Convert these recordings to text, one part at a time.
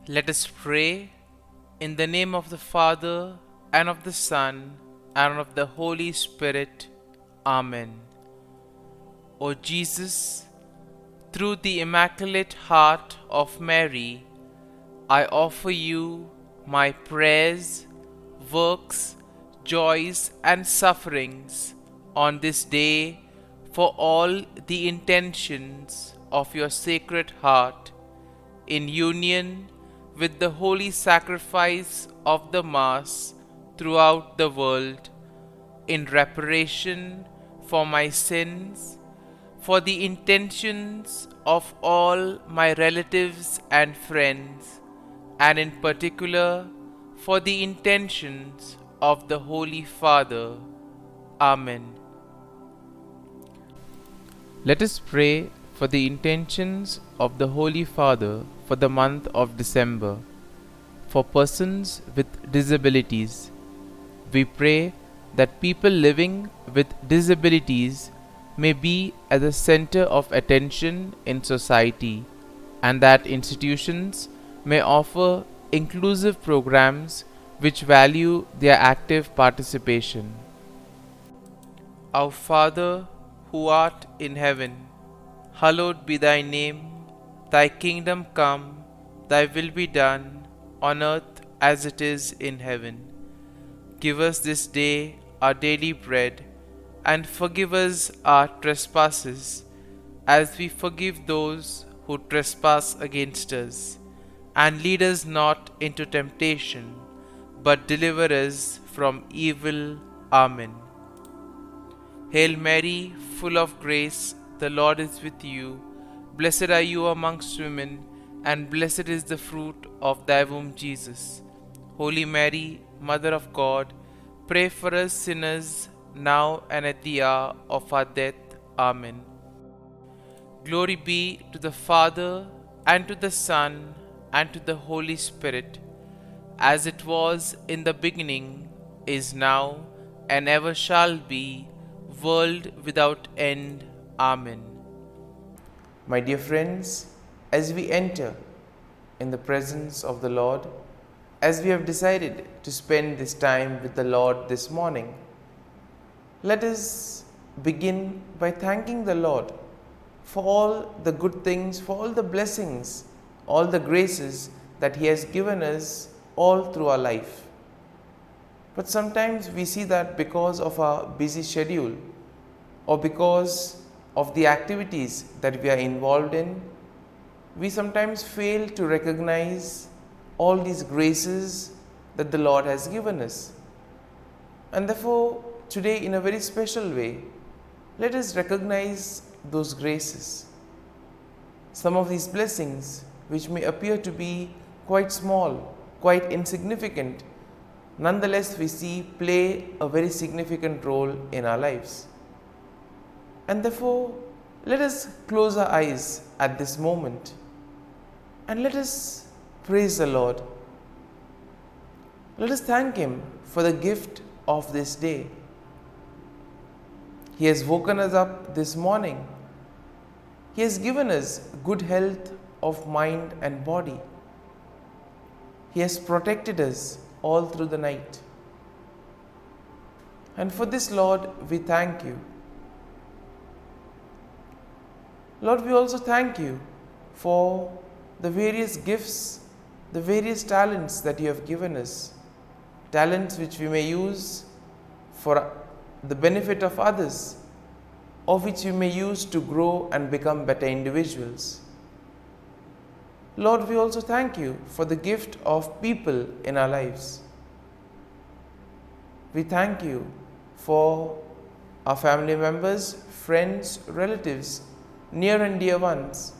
Let us pray in the name of the Father, and of the Son, and of the Holy Spirit. Amen. O Jesus, through the Immaculate Heart of Mary, I offer you my prayers, works, joys, and sufferings on this day for all the intentions of your Sacred Heart, in union with the holy sacrifice of the Mass throughout the world, in reparation for my sins, for the intentions of all my relatives and friends, and in particular for the intentions of the Holy Father. Amen. Let us pray for the intentions of the Holy Father for the month of December. For persons with disabilities, we pray that people living with disabilities may be at the center of attention in society, and that institutions may offer inclusive programs which value their active participation. Our Father, who art in heaven, hallowed be thy name. Thy kingdom come, thy will be done, on earth as it is in heaven. Give us this day our daily bread, and forgive us our trespasses, as we forgive those who trespass against us. And lead us not into temptation, but deliver us from evil. Amen. Hail Mary, full of grace, the Lord is with you. Blessed are you amongst women, and blessed is the fruit of thy womb, Jesus. Holy Mary, Mother of God, pray for us sinners, now and at the hour of our death. Amen. Glory be to the Father, and to the Son, and to the Holy Spirit, as it was in the beginning, is now, and ever shall be, world without end. Amen. My dear friends, as we enter in the presence of the Lord, as we have decided to spend this time with the Lord this morning, let us begin by thanking the Lord for all the good things, for all the blessings, all the graces that He has given us all through our life. But sometimes we see that because of our busy schedule, or because of the activities that we are involved in, we sometimes fail to recognize all these graces that the Lord has given us. And therefore, today, in a very special way, let us recognize those graces. Some of these blessings, which may appear to be quite small, quite insignificant, nonetheless we see play a very significant role in our lives. And therefore, let us close our eyes at this moment and let us praise the Lord. Let us thank Him for the gift of this day. He has woken us up this morning. He has given us good health of mind and body. He has protected us all through the night. And for this, Lord, we thank you. Lord, we also thank you for the various gifts, the various talents that you have given us. Talents which we may use for the benefit of others, or which we may use to grow and become better individuals. Lord, we also thank you for the gift of people in our lives. We thank you for our family members, friends, relatives, near and dear ones,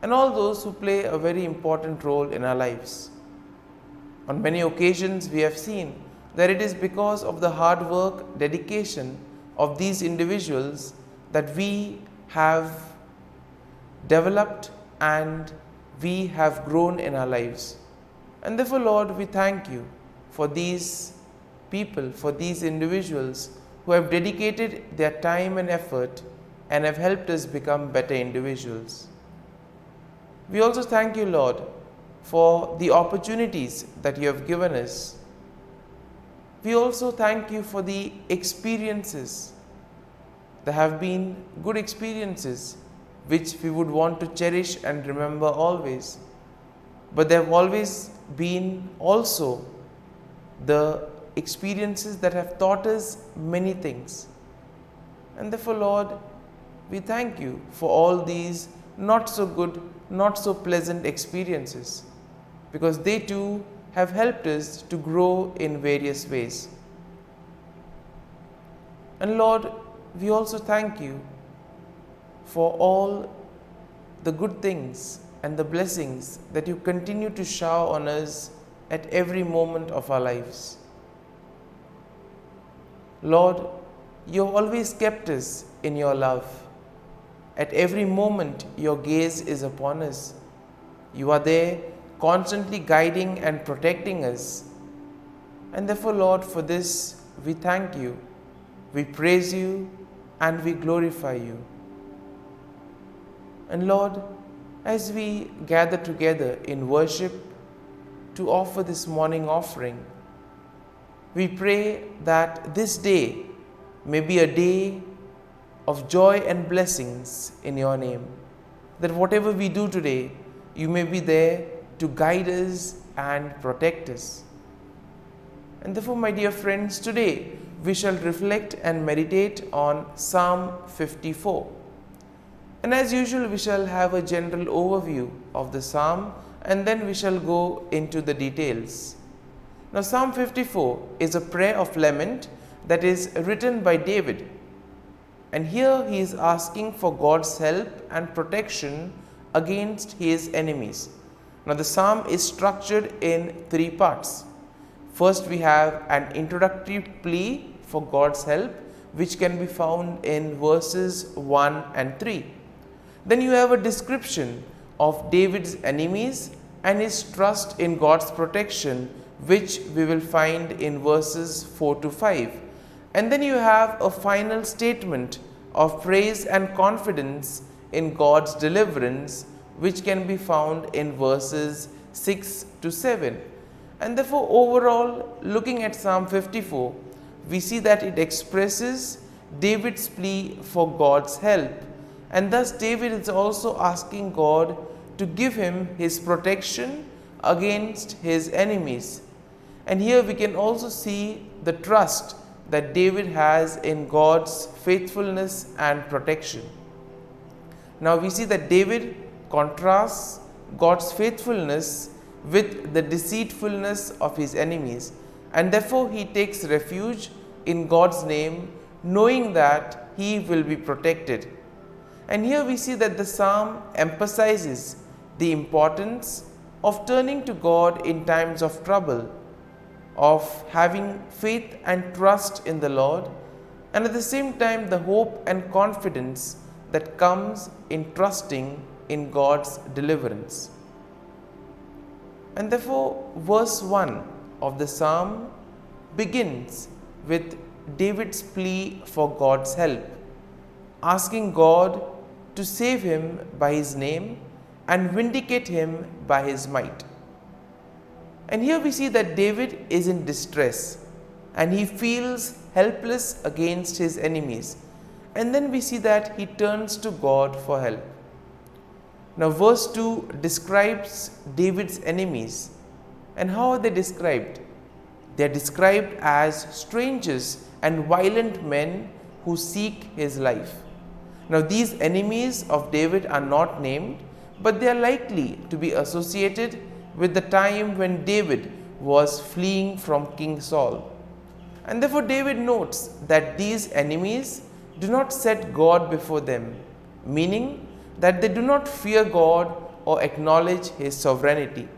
and all those who play a very important role in our lives. On many occasions, we have seen that it is because of the hard work, dedication of these individuals that we have developed and we have grown in our lives. And therefore, Lord, we thank you for these people, for these individuals who have dedicated their time and effort and have helped us become better individuals. We also thank you, Lord, for the opportunities that you have given us. We also thank you for the experiences. There have been good experiences which we would want to cherish and remember always. But there have always been also the experiences that have taught us many things. And therefore, Lord, we thank you for all these not so good, not so pleasant experiences, because they too have helped us to grow in various ways. And Lord, we also thank you for all the good things and the blessings that you continue to shower on us at every moment of our lives. Lord, you have always kept us in your love. At every moment, your gaze is upon us. You are there, constantly guiding and protecting us. And therefore, Lord, for this we thank you, we praise you, and we glorify you. And Lord, as we gather together in worship to offer this morning offering, we pray that this day may be a day of joy and blessings in your name. That whatever we do today, you may be there to guide us and protect us. And therefore, my dear friends, today we shall reflect and meditate on Psalm 54. And as usual, we shall have a general overview of the psalm, and then we shall go into the details. Now, Psalm 54 is a prayer of lament that is written by David. And here he is asking for God's help and protection against his enemies. Now, the psalm is structured in three parts. First, we have an introductory plea for God's help, which can be found in verses 1 and 3. Then you have a description of David's enemies and his trust in God's protection, which we will find in verses 4 to 5. And then you have a final statement of praise and confidence in God's deliverance, which can be found in verses 6 to 7. And therefore, overall, looking at Psalm 54, we see that it expresses David's plea for God's help. And thus David is also asking God to give him his protection against his enemies. And here we can also see the trust that David has in God's faithfulness and protection. Now we see that David contrasts God's faithfulness with the deceitfulness of his enemies, and therefore he takes refuge in God's name, knowing that he will be protected. And here we see that the psalm emphasizes the importance of turning to God in times of trouble, of having faith and trust in the Lord, and at the same time the hope and confidence that comes in trusting in God's deliverance. And therefore, verse 1 of the psalm begins with David's plea for God's help, asking God to save him by his name and vindicate him by his might. And here we see that David is in distress and he feels helpless against his enemies. And then we see that he turns to God for help. Now, verse 2 describes David's enemies. And how are they described? They are described as strangers and violent men who seek his life. Now, these enemies of David are not named, but they are likely to be associated with the time when David was fleeing from King Saul. And therefore, David notes that these enemies do not set God before them, meaning that they do not fear God or acknowledge his sovereignty.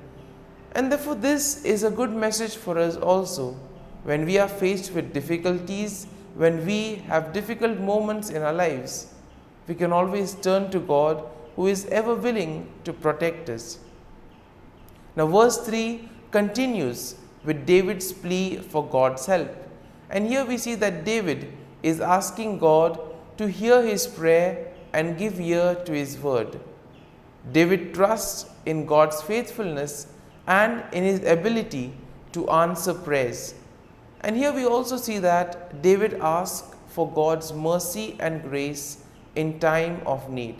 And therefore, this is a good message for us also when we are faced with difficulties, when we have difficult moments in our lives. We can always turn to God, who is ever willing to protect us. Now, verse 3 continues with David's plea for God's help. And here we see that David is asking God to hear his prayer and give ear to his word. David trusts in God's faithfulness and in his ability to answer prayers. And here we also see that David asked for God's mercy and grace in time of need.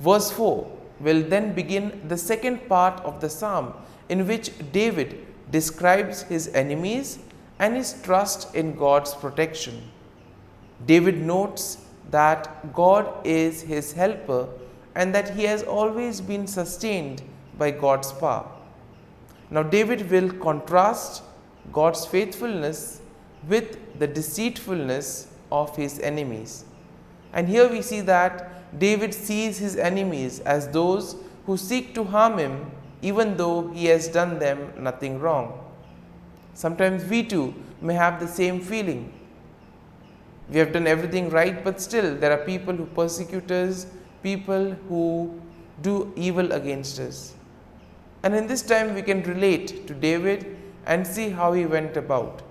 Verse 4 will then begin the second part of the psalm, in which David describes his enemies and his trust in God's protection. David notes that God is his helper and that he has always been sustained by God's power. Now David will contrast God's faithfulness with the deceitfulness of his enemies. And here we see that David sees his enemies as those who seek to harm him even though he has done them nothing wrong. Sometimes we too may have the same feeling. We have done everything right, but still there are people who persecute us, people who do evil against us. And in this time we can relate to David and see how he went about.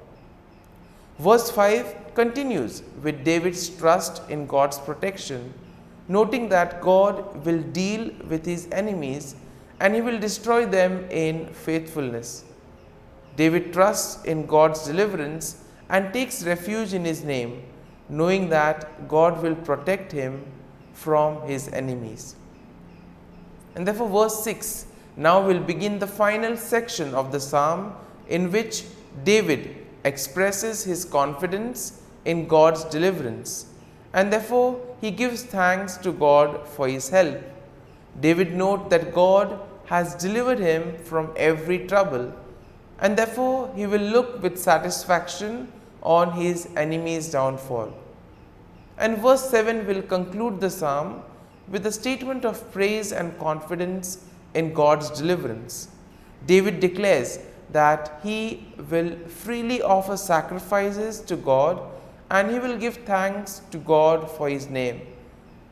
Verse 5 continues with David's trust in God's protection, noting that God will deal with his enemies and he will destroy them in faithfulness. David trusts in God's deliverance and takes refuge in his name, knowing that God will protect him from his enemies. And therefore verse 6 now will begin the final section of the psalm, in which David expresses his confidence in God's deliverance, and therefore he gives thanks to God for his help. David notes that God has delivered him from every trouble, and therefore he will look with satisfaction on his enemy's downfall. And verse 7 will conclude the psalm with a statement of praise and confidence in God's deliverance. David declares that he will freely offer sacrifices to God and he will give thanks to God for his name,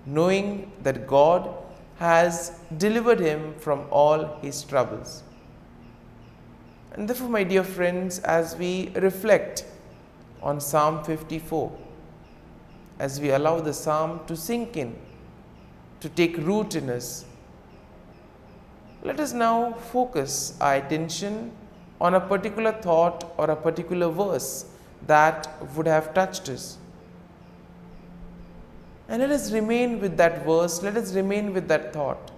knowing that God has delivered him from all his troubles. And therefore, my dear friends, as we reflect on Psalm 54, as we allow the psalm to sink in, to take root in us, let us now focus our attention on a particular thought or a particular verse that would have touched us. And let us remain with that verse, let us remain with that thought,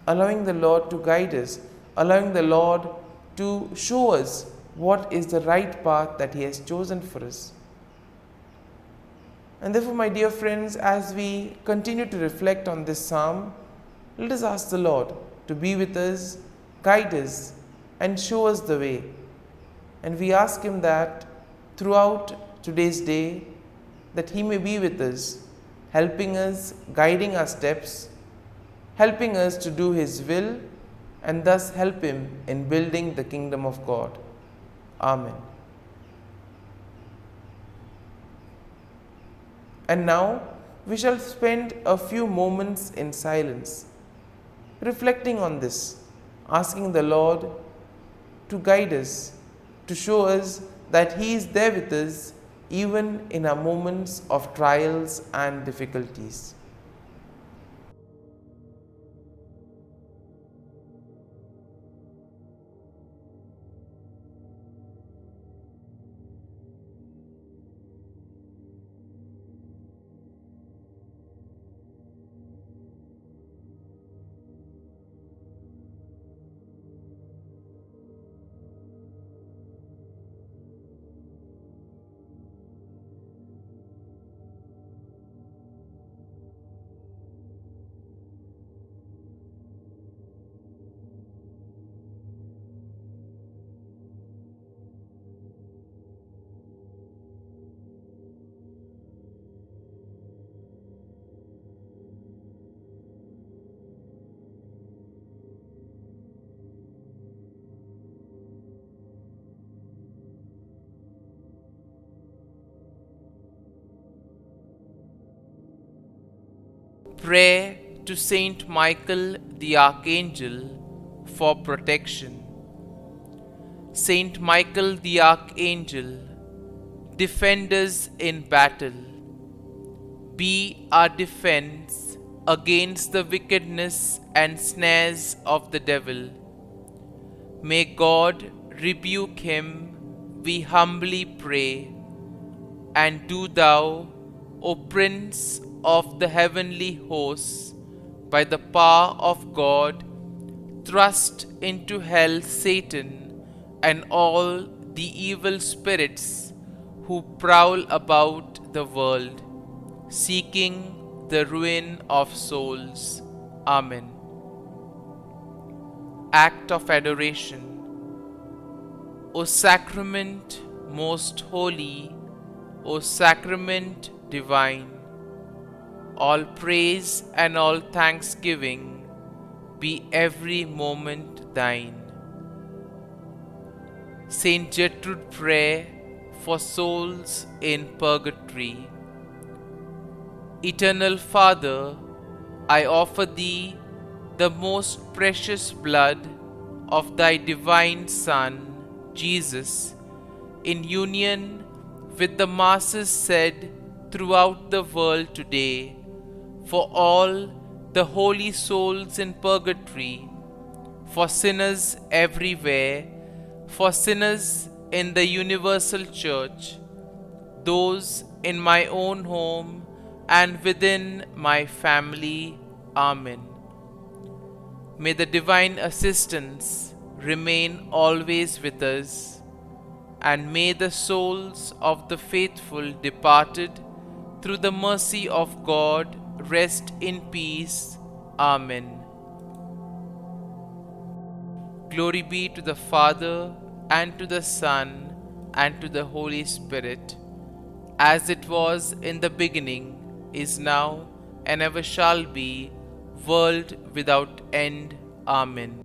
allowing the Lord to guide us, allowing the Lord to show us what is the right path that he has chosen for us. And therefore, my dear friends, as we continue to reflect on this psalm, let us ask the Lord to be with us, guide us, and show us the way. And we ask him that throughout today's day, that he may be with us, helping us, guiding our steps, helping us to do his will, and thus help him in building the kingdom of God. Amen. And now we shall spend a few moments in silence, reflecting on this, asking the Lord to guide us, to show us that he is there with us even in our moments of trials and difficulties. Prayer to Saint Michael the Archangel for protection. Saint Michael the Archangel, defend us in battle. Be our defense against the wickedness and snares of the devil. May God rebuke him, we humbly pray. And do thou, O Prince of the heavenly hosts, by the power of God, thrust into hell Satan and all the evil spirits who prowl about the world, seeking the ruin of souls. Amen. Act of Adoration. O Sacrament most holy, O Sacrament divine, all praise and all thanksgiving be every moment thine. Saint Gertrude Prayer for souls in purgatory. Eternal Father, I offer thee the most precious blood of thy divine Son, Jesus, in union with the masses said throughout the world today, for all the holy souls in purgatory, for sinners everywhere, for sinners in the universal church, those in my own home and within my family. Amen. May the divine assistance remain always with us, and may the souls of the faithful departed through the mercy of God rest in peace. Amen. Glory be to the Father, and to the Son, and to the Holy Spirit, as it was in the beginning, is now, and ever shall be, world without end. Amen.